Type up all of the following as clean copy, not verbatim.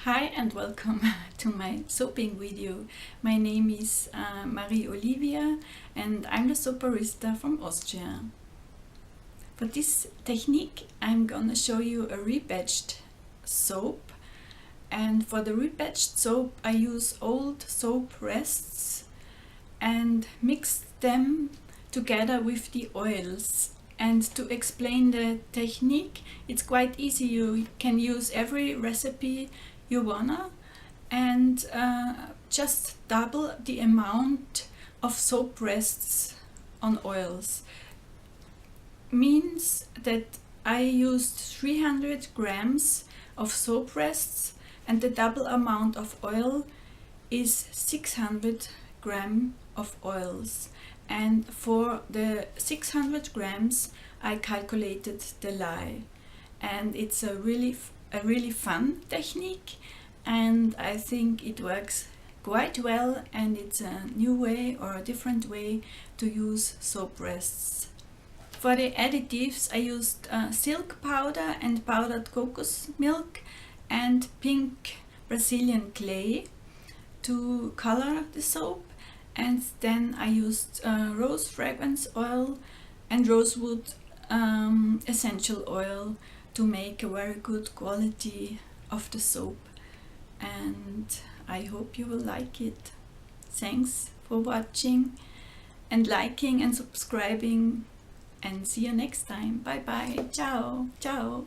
Hi and welcome to my soaping video. My name is Marie-Olivia and I'm the Soaparista from Austria. For this technique I'm gonna show you a rebatched soap, and for the rebatched soap I use old soap rests and mix them together with the oils. And to explain the technique, it's quite easy. You can use every recipe you wanna, and just double the amount of soap rests on oils. Means that I used 300 grams of soap rests, and the double amount of oil is 600 grams of oils. And for the 600 grams I calculated the lye, and it's a really fun technique, and I think it works quite well, and it's a new way or a different way to use soap rests. For the additives I used silk powder and powdered cocos milk and pink Brazilian clay to color the soap, and then I used rose fragrance oil and rosewood essential oil to make a very good quality of the soap, and I hope you will like it. Thanks for watching and liking and subscribing, and see you next time. Bye bye. Ciao. Ciao.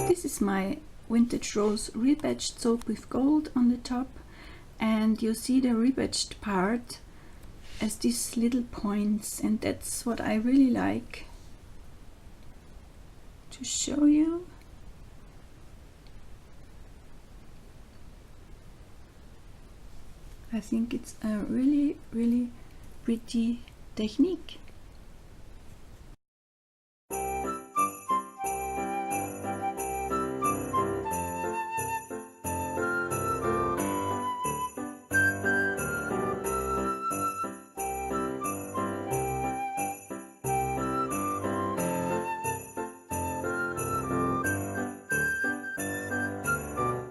This is my vintage rose rebatched soap with gold on the top, and you see the rebatched part as these little points, and that's what I really like to show you. I think it's a really pretty technique.